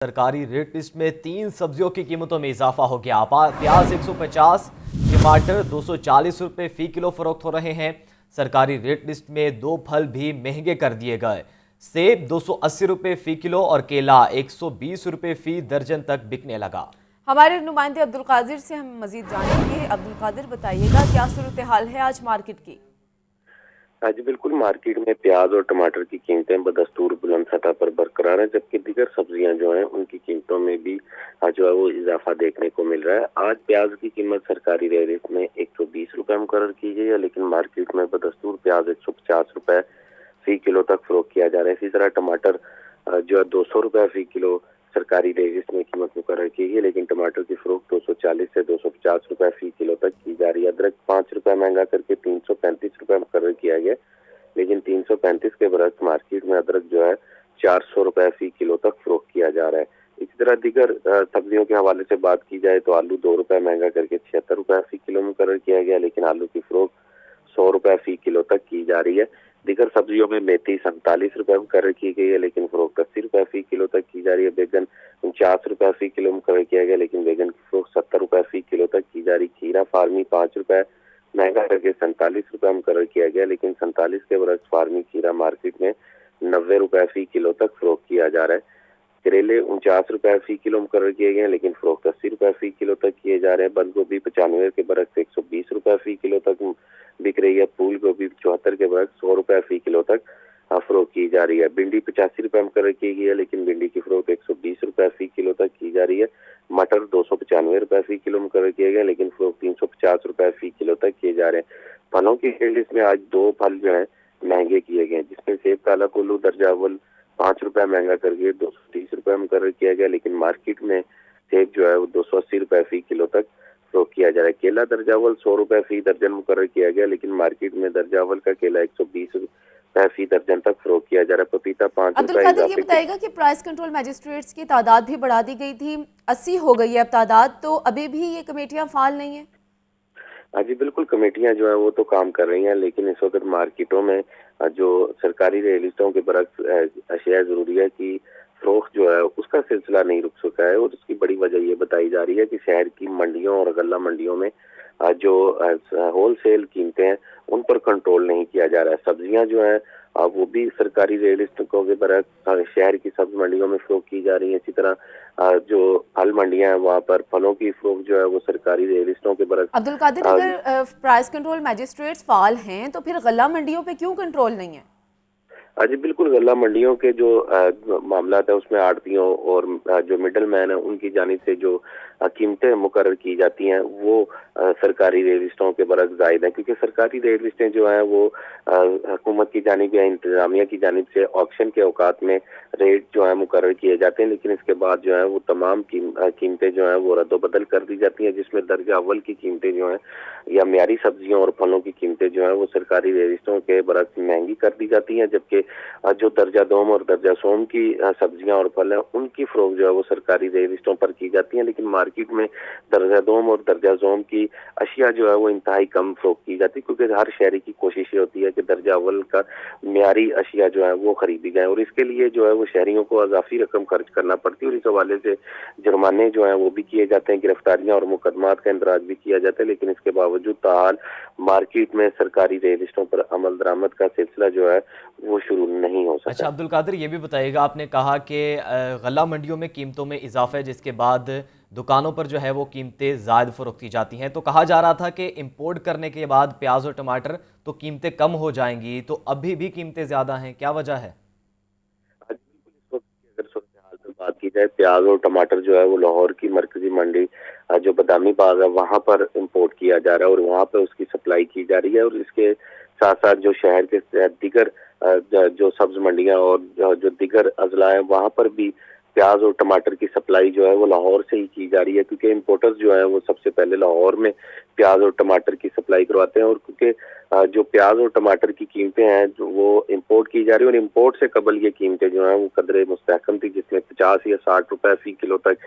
सरकारी rate list में 3 सब्जियों की कीमतों में इजाफा हो गया। प्याज 150, टमाटर 240 रुपए फी किलो फरोख्त हो रहे हैं। सरकारी रेट लिस्ट में 2 फल भी महंगे कर दिए गए। सेब 280 रुपए फी किलो और केला 120 रुपए फी दर्जन तक बिकने लगा। हमारे नुमाइंदे अब्दुल कादिर से हम मजीद जानेंगे। अब्दुल कादिर, बताइएगा क्या सूरत हाल है आज मार्केट की? आज बिल्कुल मार्केट में प्याज और टमाटर की कीमतें बदस्तूर बुलंद सतह पर बरकरार है, जबकि दीगर सब्जियां जो हैं उनकी कीमतों में भी आज जो है वो इजाफा देखने को मिल रहा है। आज प्याज की कीमत सरकारी रेट में 120 रुपए मुकर्रर की गई है, लेकिन मार्केट में बदस्तूर प्याज 150 रुपए फी किलो तक फरोख्त किया जा रहा है। इसी तरह टमाटर जो है 200 रुपए फी किलो सरकारी रेट में कीमत मुकर्रर की गई है, लेकिन टमाटर की फरोख्त 240 से 250 रुपए फी किलो तक की जा रही है। अदरक 5 रुपए महंगा करके 335 रुपए मुकर्रर किया गया, लेकिन 335 के बरक्स मार्केट में अदरक जो है 400 रुपए फी किलो तक फरोख्त किया जा रहा है। इसी तरह दीगर सब्जियों के हवाले से बात की जाए तो आलू 2 रुपए महंगा करके 76 रुपए फी किलो मुकर्रर किया गया, लेकिन आलू की फरोख्त 100 रुपए फी किलो तक की जा रही है। दीगर सब्जियों में मेथी 47 रुपए मुकर्रर की गई है, लेकिन फरोख्त 80 रुपए फी किलो तक की जा रही है। बैगन 49 रुपए फी किलो मुकर्रर किया गया, लेकिन बैगन की फरोख्त 70 रुपए फी किलो तक की जा रही। खीरा फार्मी 5 रुपए महंगा करके 47 रुपए मुकर्रर किया गया, लेकिन 47 के बरक्स फार्मी खीरा मार्केट में 90 रुपए फी किलो तक फरोख्त किया जा रहा है। करेले 49 रुपए फी किलो मुकर्रर किए गए, लेकिन फरोख्त 80 रुपए फी किलो तक किए जा रहे हैं। बंद गोभी 95 के बरक्स 120 रुपए फी किलो तक बिक रही है। फूल गोभी 74 के बरक्स 100 रुपए फी किलो तक फरोख्त की जा रही है। भिंडी 85 रुपए मुकर्रर की गई है, लेकिन भिंडी की फरोख्त 120 रुपए फी किलो तक की जा रही है। मटर 295 रुपए फी किलो मुकर्रर किए गए, लेकिन फरोख्त 350 रुपए फी किलो तक किए जा रहे हैं। फलों की लिस्ट में आज 2 फल जो है महंगे किए गए, जिसमें सेब काला कुल्लू दर्जा अव्वल 5 रुपए महंगा करके 230 रुपए मुकर्रर किया गया, लेकिन मार्केट में सेब जो है वो 280 रुपए फी किलो तक फरोख्त किया जा रहा है। केला दर्जा अव्वल 100 रुपए फी दर्जन मुकर्रर किया गया, लेकिन मार्केट में दर्जा अव्वल का केला 120 रुपए फी दर्जन तक फरोख्त किया जा रहा है। पपीता 5 अब्दुल रुपए कादिर, ये बताइएगा कि प्राइस कंट्रोल मैजिस्ट्रेट्स की तादाद भी बढ़ा दी गई थी, 80 हो गई है अब तादाद, तो अभी भी ये कमेटियां फाल नहीं है? हाँ जी, बिल्कुल कमेटियां जो है वो तो काम कर रही हैं, लेकिन इस वक्त मार्केटों में जो सरकारी रेलिस्टों के बरक्स अशिया जरूरी है कि फरोख्त जो है उसका सिलसिला नहीं रुक सका है, और उसकी बड़ी वजह ये बताई जा रही है कि शहर की मंडियों और गल्ला मंडियों में जो होल सेल कीमतें हैं उन पर कंट्रोल नहीं किया जा रहा है। सब्जियां जो है वो भी सरकारी रेलिस्टों के बरक्स शहर की सब्ज मंडियों में फरोख्त की जा रही है। इसी तरह जो फल मंडियां हैं वहाँ पर फलों की फरोख्त जो है वो सरकारी रेलिस्टों के बरक्स। अब्दुल कादिर, अगर प्राइस कंट्रोल मैजिस्ट्रेट्स फाल हैं तो फिर गल्ला मंडियों पे क्यों कंट्रोल नहीं है? जी बिल्कुल, गल्ला मंडियों के जो मामला है उसमें आड़तियों और जो मिडल मैन है उनकी जानिब से जो कीमतें मुकर्रर की जाती हैं वो सरकारी रेलिस्टों के बरक्स जायद हैं, क्योंकि सरकारी रेलिस्टें जो हैं वो हुकूमत की जानिब या इंतजामिया की जानिब से ऑक्शन के औकात में रेट जो है मुकर्रर किए जाते हैं, लेकिन इसके बाद जो है वो तमाम कीमतें जो हैं वो रद्दोबदल कर दी जाती हैं, जिसमें दर्जा अव्वल की कीमतें जो हैं या म्यारी सब्जियों और फलों की कीमतें जो हैं वो सरकारी रेलिस्टों के बरक्स महंगी कर दी जाती हैं, जबकि जो दर्जा दोम और दर्जा सोम की सब्जियां और फल हैं उनकी फरोख्त जो है वो सरकारी रेलिस्टों पर की जाती है, लेकिन मार्केट में दर्जा दोम और दर्जा सोम की अशिया जो है वो इंतहाई कम फरोख्त की जाती है, क्योंकि हर शहरी की कोशिश ये होती है कि दर्जा अव्वल का म्यारी अशिया जो है वो खरीदी जाए, और इसके लिए जो है वो शहरियों को अजाफी रकम खर्च करना पड़ती है, और इस हवाले से जुर्माने जो है वो भी किए जाते हैं, गिरफ्तारियां और मुकदमात का इंदराज भी किया जाता है, लेकिन इसके बावजूद ताहाल मार्केट में सरकारी रेलिस्टों पर अमल दरामद का सिलसिला जो है वो शुरू नहीं हो सकता। अच्छा अब्दुल कादिर, ये भी बताइएगा, आपने कहा कि गल्ला मंडियों में कीमतों में इजाफा है, जिसके बाद दुकानों पर जो है वो कीमतें ज़ायद फरोख्त की जाती हैं, तो कहा जा रहा था कि इंपोर्ट करने के बाद प्याज और टमाटर तो कीमतें कम हो जाएंगी, तो अभी भी कीमतें ज़्यादा हैं, क्या वजह है? बात की जाए प्याज और टमाटर जो है वो लाहौर की मरकजी मंडी जो बदामी बाग है वहाँ पर इंपोर्ट किया जा रहा है और वहाँ पर उसकी सप्लाई की जा रही है, और इसके साथ साथ जो शहर के दीगर जो सब्ज मंडियाँ और जो दीगर अजला है वहाँ पर भी प्याज और टमाटर की सप्लाई जो है वो लाहौर से ही की जा रही है, क्योंकि इंपोर्टर्स जो है वो सबसे पहले लाहौर में प्याज और टमाटर की सप्लाई करवाते हैं, और क्योंकि जो प्याज और टमाटर की कीमतें हैं जो वो इंपोर्ट की जा रही है, और इंपोर्ट से कबल ये कीमतें जो हैं वो कदरे मुस्तहकम थी, जिसमें 50 या 60 रुपए फी किलो तक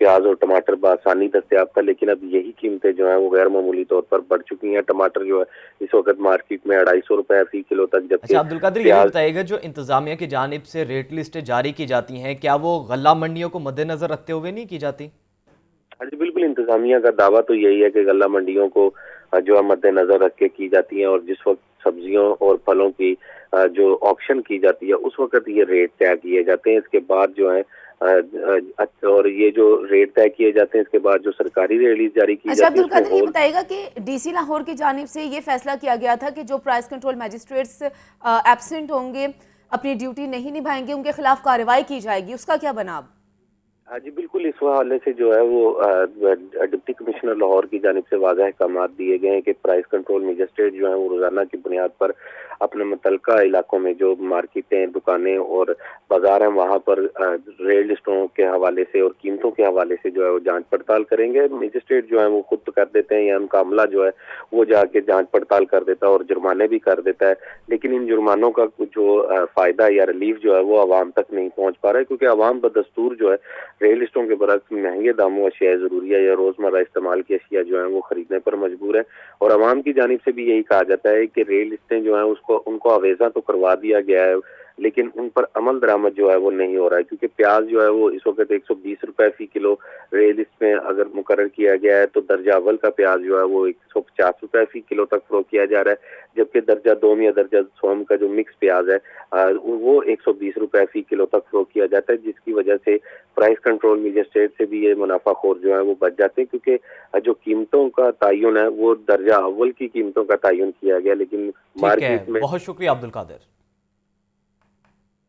प्याज और टमाटर बआसानी दस्तयाब था, लेकिन अब यही कीमतें जो हैं वो गैर मामूली तौर पर बढ़ चुकी हैं। टमाटर जो है इस वक्त मार्केट में 250 रुपए फी किलो तक, जबकि अच्छा अब्दुल कादिर, ये भी बताइएगा जो इंतजामिया की जानिब से रेट लिस्टें जारी की जाती हैं, क्या वो गल्ला मंडियों को मद्देनजर रखते हुए नहीं की जाती? हाँ जी बिल्कुल, इंतजामिया का दावा तो यही है कि गल्ला मंडियों को जो है मद्देनजर रख के की जाती है, और जिस वक्त सब्जियों और फलों की जो ऑक्शन की जाती है उस वक्त ये रेट तय किए जाते हैं। इसके बाद जो है और ये जो रेट तय किए जाते हैं इसके बाद जो सरकारी रिलीज जारी की अच्छा जाती है अब्दुल कादिर, ये उसमें बताइएगा कि डीसी लाहौर की जानिब से ये फैसला किया गया था कि जो प्राइस कंट्रोल मैजिस्ट्रेट्स एब्सेंट होंगे, अपनी ड्यूटी नहीं निभाएंगे, उनके खिलाफ कार्रवाई की जाएगी, उसका क्या बना अब? हाँ जी बिल्कुल, इस हवाले से जो है वो डिप्टी कमिश्नर लाहौर की जानिब से वाज़ह अहकामात दिए गए हैं कि प्राइस कंट्रोल मजिस्ट्रेट जो है वो रोजाना की बुनियाद पर अपने मुतलका इलाकों में जो मार्केटें, दुकानें और बाजार हैं वहाँ पर रेट लिस्टों के हवाले से और कीमतों के हवाले से जो है वो जांच पड़ताल करेंगे। मजिस्ट्रेट जो है वो खुद कर देते हैं या उनका अमला जो है वो जाके जांच पड़ताल कर देता है और जुर्माने भी कर देता है, लेकिन इन जुर्मानों का जो फायदा या रिलीफ जो है वो आवाम तक नहीं पहुँच पा रहा है, क्योंकि आवाम बदस्तूर जो है रेल लिस्टों के बरक्स महंगे दामों अशिया ज़रूरिया या रोज़मर्रा इस्तेमाल की अशिया जो हैं वो खरीदने पर मजबूर है। और आवाम की जानिब से भी यही कहा जाता है कि रेल लिस्टें जो हैं उनको अवेज़ा तो करवा दिया गया है, लेकिन उन पर अमल दरामद जो है वो नहीं हो रहा है, क्योंकि प्याज जो है वो इस वक्त 120 रुपए फी किलो रेल लिस्ट में अगर मुकर्रर किया गया है, तो दर्जा अव्वल का प्याज जो है वो 150 रुपए फी किलो तक फरोख्त किया जा रहा है, जबकि दर्जा दोम या दर्जा सोम का जो मिक्स प्याज है वो 120 रुपए फी किलो तक फरोख्त किया जाता है, जिसकी वजह से प्राइस कंट्रोल मजिस्ट्रेट से भी ये मुनाफाखोर जो है वो बच जाते हैं, क्योंकि जो कीमतों का तयन है वो दर्जा अव्वल की कीमतों का तयन किया गया, लेकिन ठीक है, मार्केट में बहुत शुक्रिया अब्दुल कादिर।